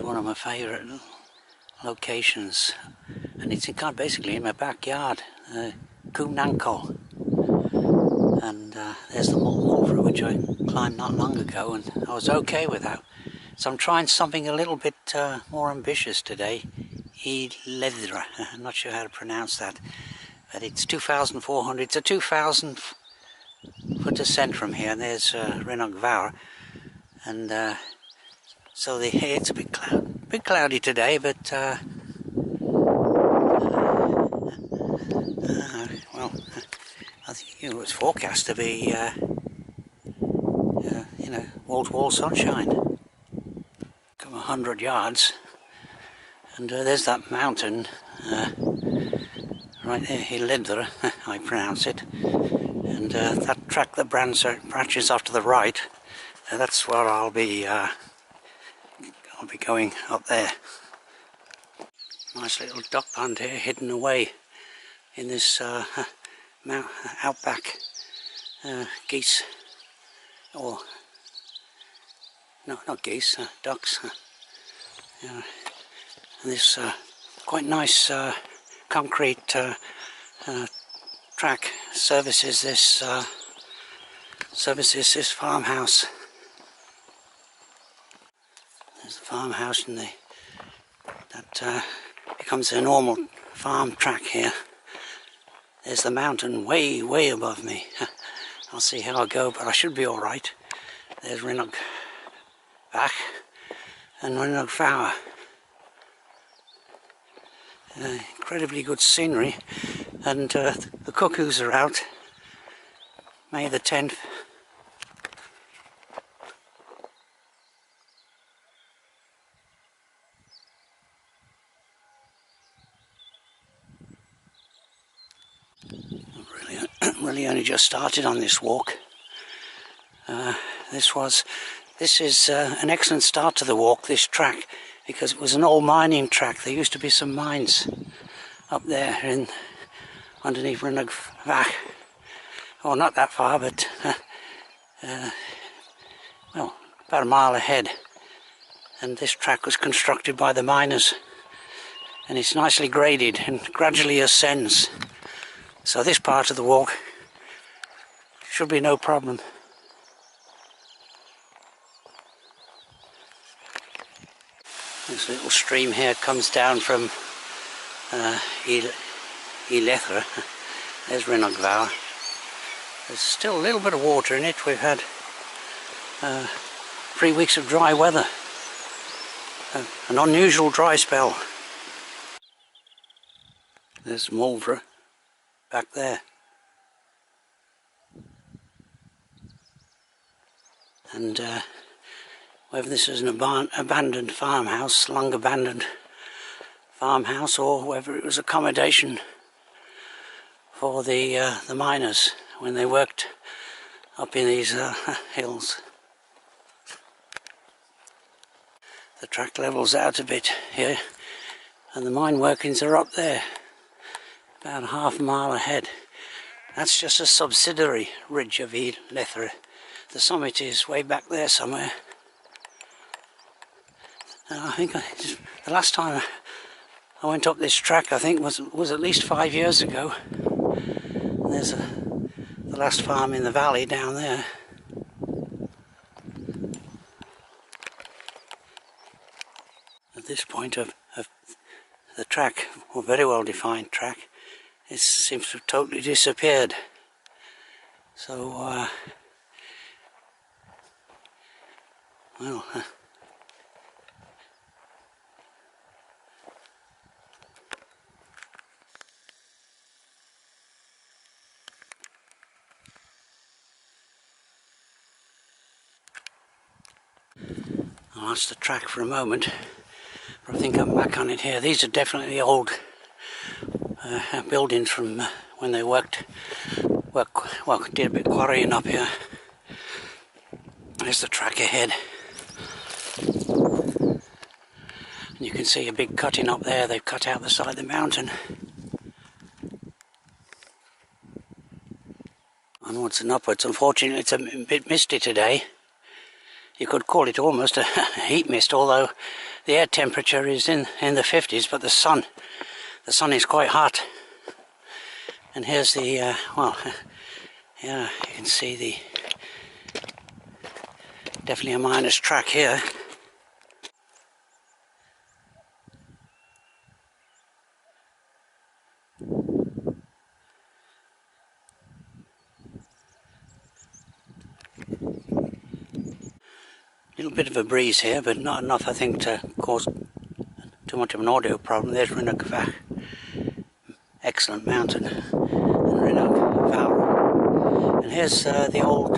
one of my favourite locations, and it's basically in my backyard, Cwm Nantcol, and there's the Llethr which I climbed not long ago, and I was okay with that. So I'm trying something a little bit more ambitious today. Llethr, I'm not sure how to pronounce that, but it's 2,400. It's a 2,000 foot ascent from here, and there's Llethr, and so it's a bit cloudy today, but well, I think it was forecast to be you know, wall-to-wall sunshine. Come 100 yards, and there's that mountain right there, Llethr, I pronounce it, and that track that branches off to the right, that's where I'll be going up there. Nice little duck pond here, hidden away in this outback geese, or no, not geese, ducks. And this quite nice concrete track services this farmhouse. There's the farmhouse, and that becomes a normal farm track here. There's the mountain way above me. I'll see how I go, but I should be alright. There's Llethr and Llethr. Incredibly good scenery, and the cuckoos are out. May the 10th. Really only just started on this walk. This is an excellent start to the walk, this track, because it was an old mining track. There used to be some mines up there underneath Llethr. Well, not that far, but well, about a mile ahead. And this track was constructed by the miners, and it's nicely graded and gradually ascends. So this part of the walk should be no problem. This little stream here comes down from Llethr. There's Llethr. There's still a little bit of water in it. We've had 3 weeks of dry weather, an unusual dry spell. There's Llethr back there. And whether this is an abandoned farmhouse, long abandoned farmhouse, or whether it was accommodation for the miners when they worked up in these hills. The track levels out a bit here, and the mine workings are up there, about a half a mile ahead. That's just a subsidiary ridge of Llethr. The summit is way back there somewhere. And I think the last time I went up this track, I think was at least 5 years ago. And there's the last farm in the valley down there. At this point of the track, a very well defined track, it seems to have totally disappeared. So well, I lost the track for a moment, but I think I'm back on it here. These are definitely old buildings from when they did a bit of quarrying up here. There's the track ahead. And you can see a big cutting up there. They've cut out the side of the mountain. Onwards and upwards. Unfortunately, it's a bit misty today. You could call it almost a heat mist, although the air temperature is in the 50s, but the sun is quite hot. And here's the well, yeah, you can see the definitely a miner's track here. A little bit of a breeze here, but not enough, I think, to cause too much of an audio problem. There's Rhynog. Excellent mountain, and Rhynog. And here's the old,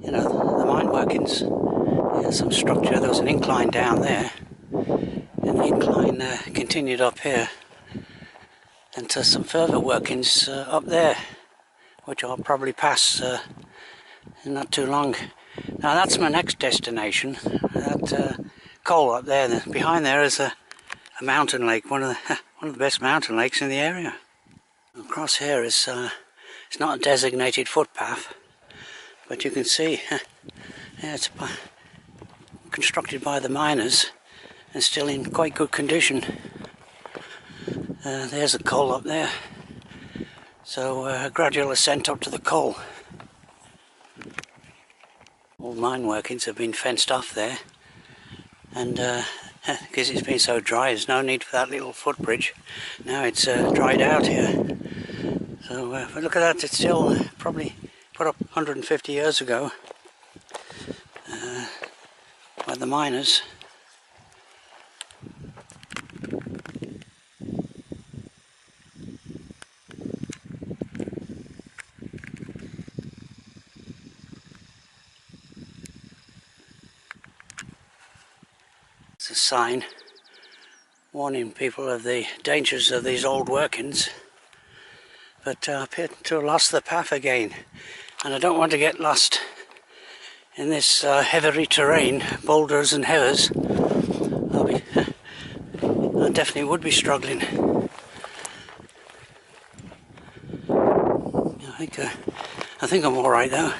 you know, the mine workings. Here's some structure. There was an incline down there, and the incline continued up here, and to some further workings up there, which I'll probably pass in not too long. Now that's my next destination. That coal up there. Behind there is a mountain lake, one of the best mountain lakes in the area. Across here is it's not a designated footpath, but you can see yeah, it's constructed by the miners and still in quite good condition. There's a coal up there, so a gradual ascent up to the coal. All mine workings have been fenced off there, and because it's been so dry, there's no need for that little footbridge. Now it's dried out here. So but look at that, it's still probably put up 150 years ago by the miners. It's a sign warning people of the dangers of these old workings. But I appear to have lost the path again, and I don't want to get lost in this heathery terrain, boulders and heathers. I definitely would be struggling. I think I'm all right though.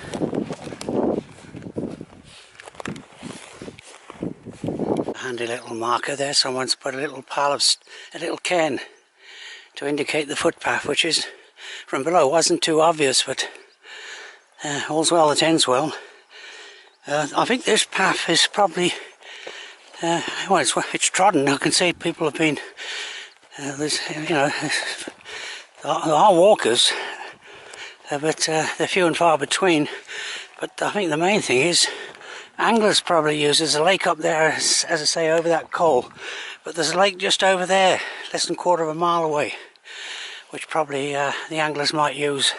Handy little marker there. Someone's put a little cairn to indicate the footpath, which is from below wasn't too obvious, but all's well that ends well. I think this path is probably well, it's trodden. I can see people have been there's, you know, there are walkers, but they're few and far between. But I think the main thing is anglers probably use. There's a lake up there, as I say, over that coal, but there's a lake just over there, less than a quarter of a mile away, which probably the anglers might use.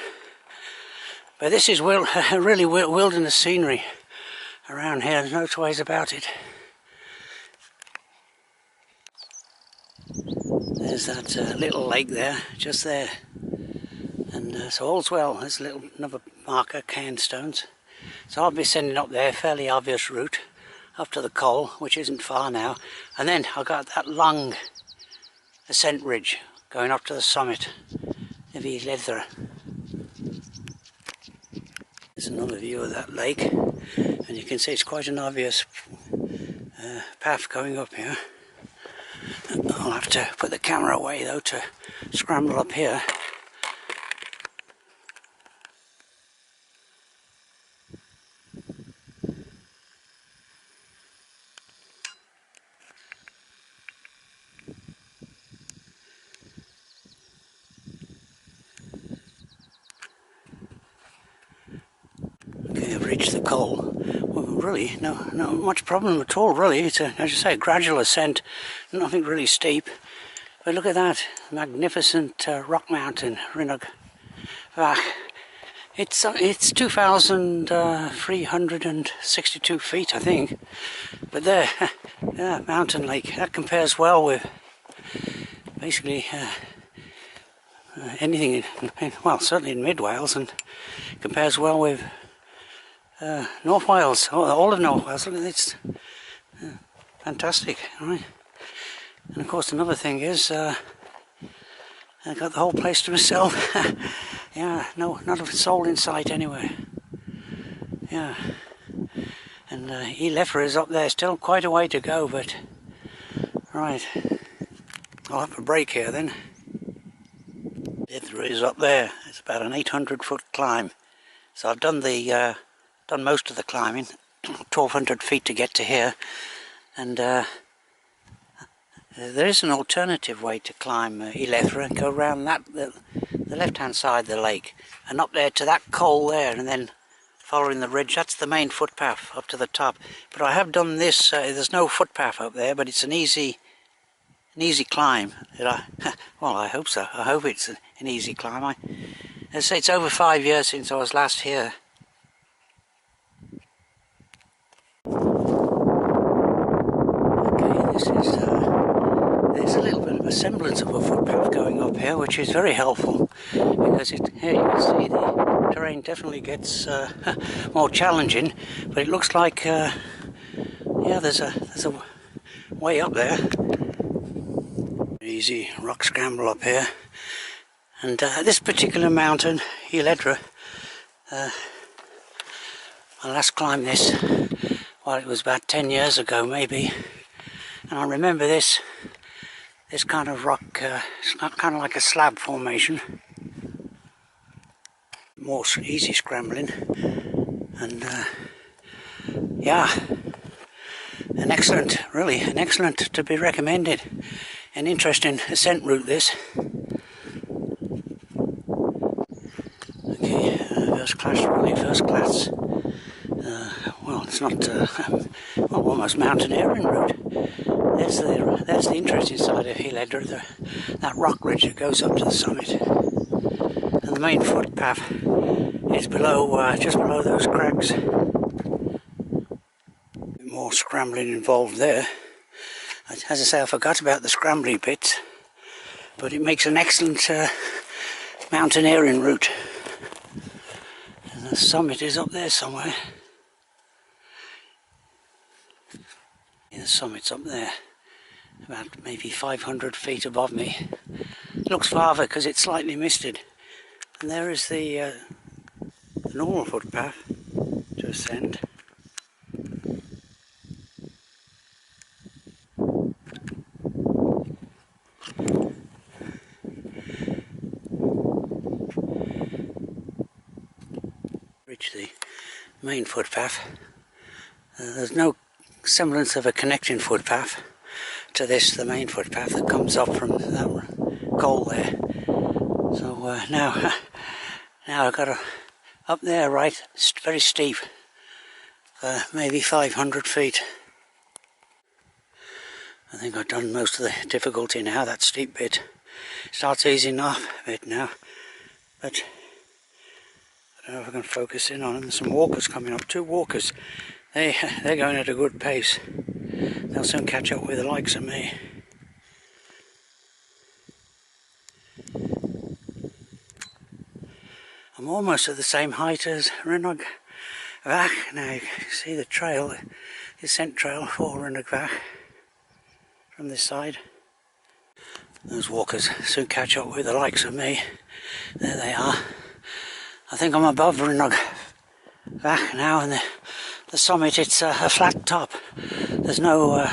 But this is really wilderness scenery around here, there's no two ways about it. There's that little lake there, just there, and so all's well. There's another marker, cairnstones. So I'll be sending up there, fairly obvious route, up to the coal, which isn't far now, and then I've got that long ascent ridge going up to the summit of Llethr. There's another view of that lake, and you can see it's quite an obvious path going up here. I'll have to put the camera away though to scramble up here. Okay, I've reached the coal. Well, really, no much problem at all, really. It's as you say, a gradual ascent, nothing really steep. But look at that, magnificent rock mountain, Rhynog. It's 2,362 feet, I think. But there, yeah, mountain lake. That compares well with basically anything, well, certainly in Mid Wales, and compares well with North Wales, all of North Wales. Look at this, fantastic, right? And of course another thing is I got the whole place to myself. Yeah, not a soul in sight anywhere. Yeah, And Llethr is up there, still quite a way to go, but right, I'll have a break here then. Llethr is up there. It's about an 800-foot climb. So I've done done most of the climbing, 1,200 feet to get to here, and there is an alternative way to climb Llethr and go around the left-hand side of the lake and up there to that col there, and then following the ridge. That's the main footpath up to the top. But I have done this. There's no footpath up there, but it's an easy climb. Well, I hope so. I hope it's an easy climb. As I say, it's over 5 years since I was last here. Okay, there's a little bit of a semblance of a footpath going up here, which is very helpful, because here you can see the terrain definitely gets more challenging, but it looks like yeah, there's a way up there. Easy rock scramble up here, and this particular mountain, Llethr, I last climbed this, well, it was about 10 years ago maybe, and I remember this kind of rock, it's not kind of like a slab formation, more easy scrambling, and yeah, really an excellent to be recommended. An interesting ascent route, this. Okay, first class, really first class. Well, it's not well, almost mountaineering route. That's the interesting side of Llethr, that rock ridge that goes up to the summit. And the main footpath is below, just below those crags. More scrambling involved there. As I say, I forgot about the scrambly bits, but it makes an excellent mountaineering route. And the summit is up there somewhere. Yeah, the summit's up there, about maybe 500 feet above me. It looks farther because it's slightly misted. And there is the normal footpath to ascend. Reach the main footpath. There's no semblance of a connecting footpath to this, the main footpath that comes up from that col there. So now I've got to up there, right, it's very steep, maybe 500 feet. I think I've done most of the difficulty now. That steep bit starts easing off a bit now, but I don't know if I can focus in on them. There's some walkers coming up, 2 walkers. They're going at a good pace. They'll soon catch up with the likes of me. I'm almost at the same height as Rhynnog Vach. Now you can see the trail, the ascent trail for Rhynnog Vach from this side. Those walkers soon catch up with the likes of me. There they are. I think I'm above Rhynnog Vach now, and the summit, it's a flat top. There's no,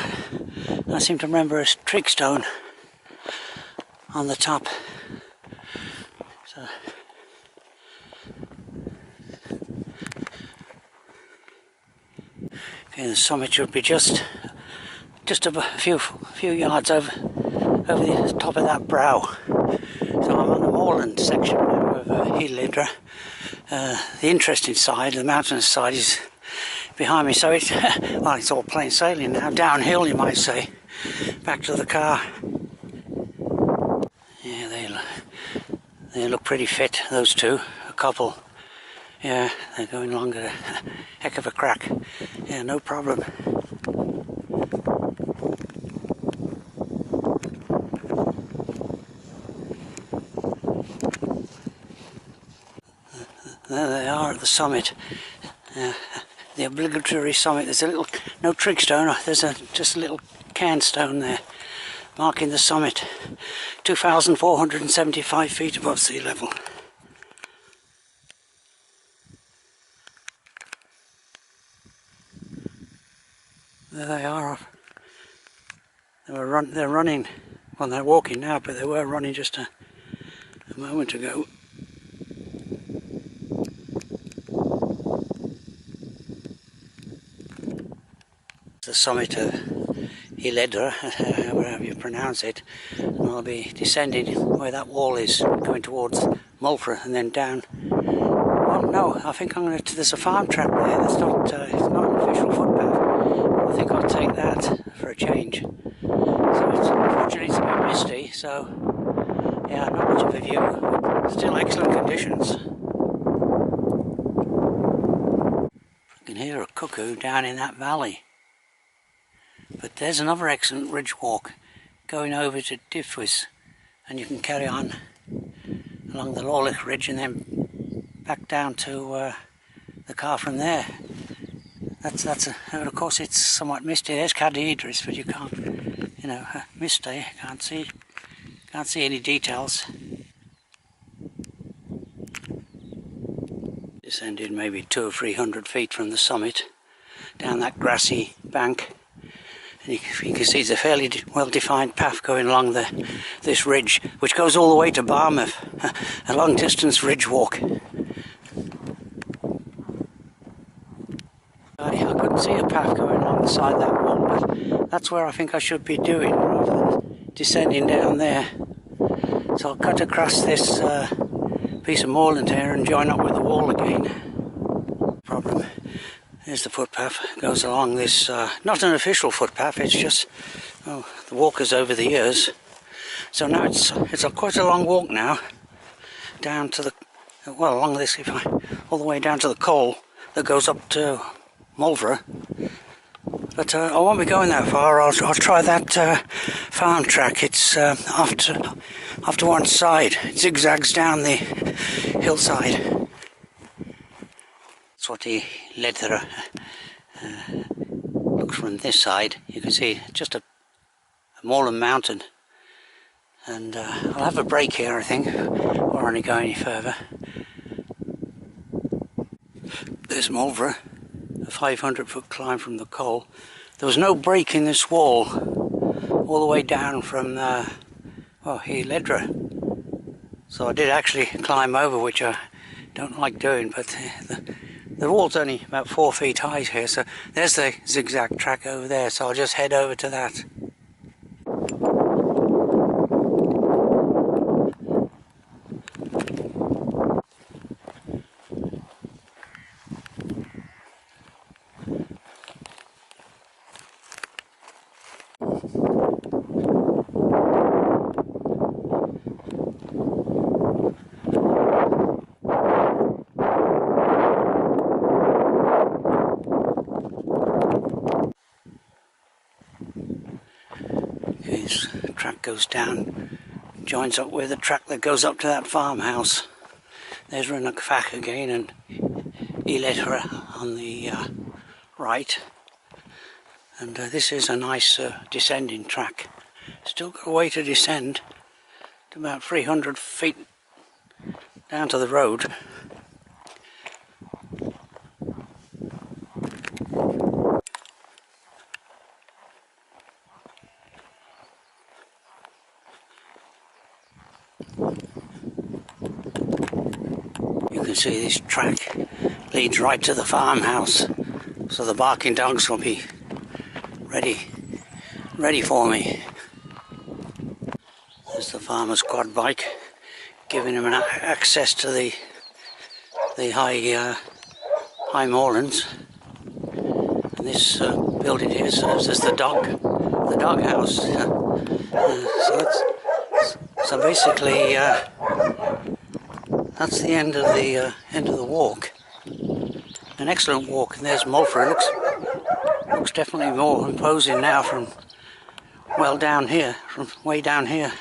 I seem to remember a trig stone on the top. So, okay, the summit should be just a few yards over the top of that brow. So I'm on the moorland section of Llethr. The interesting side, the mountainous side, is behind me. So it's well, it's all plain sailing now, downhill you might say, back to the car. Yeah, they look pretty fit, those two, a couple. Yeah, they're going along at a heck of a crack. Yeah, no problem. There they are at the summit. The obligatory summit. There's no trig stone. There's just a little cairn stone there, marking the summit. 2,475 feet above sea level. They're running, well they're walking now, but they were running just a moment ago. The summit of Llethr, however you pronounce it, and I'll be descending where that wall is, going towards Llethr and then down. Well, no, I think there's a farm track there. It's not an official footpath. I think I'll take that for a change. So unfortunately it's a bit misty, so yeah, not much of a view, but still excellent conditions. You can hear a cuckoo down in that valley. But there's another excellent ridge walk going over to Llethr, and you can carry on along the Llethr ridge and then back down to the car from there. And of course it's somewhat misty. There's Cwm, but you can't, misty. Can't see any details. Descended maybe 200 or 300 feet from the summit down that grassy bank. And you can see it's a fairly well-defined path going along this ridge, which goes all the way to Barmouth, a long-distance ridge walk. I couldn't see a path going along the side of that wall, but that's where I think I should be doing, rather than descending down there. So I'll cut across this piece of moorland here and join up with the wall again. Problem. There's the footpath, goes along this, not an official footpath, it's just the walkers over the years. So now it's quite a long walk now, down to the, along this, all the way down to the coal that goes up to Llethr. But I won't be going that far. I'll try that farm track. It's off to one side. It zigzags down the hillside. That's what the Llethr looks from this side. You can see just a moorland mountain. And I'll have a break here, I think, before I go any further. There's Llethr, a 500-foot climb from the coal. There was no break in this wall all the way down from Llethr. So I did actually climb over, which I don't like doing, but the wall's only about 4 feet high here, so there's the zigzag track over there, so I'll just head over to that. This track goes down, joins up with the track that goes up to that farmhouse. There's Rhynach again and Llethr on the right. And this is a nice descending track. Still got a way to descend to about 300 feet down to the road. You can see this track leads right to the farmhouse, so the barking dogs will be ready for me. There's the farmer's quad bike, giving him an access to the high moorlands. And this building here serves as the dog house. So basically, that's the end of the walk. An excellent walk, and there's Llethr. Looks definitely more imposing now from way down here.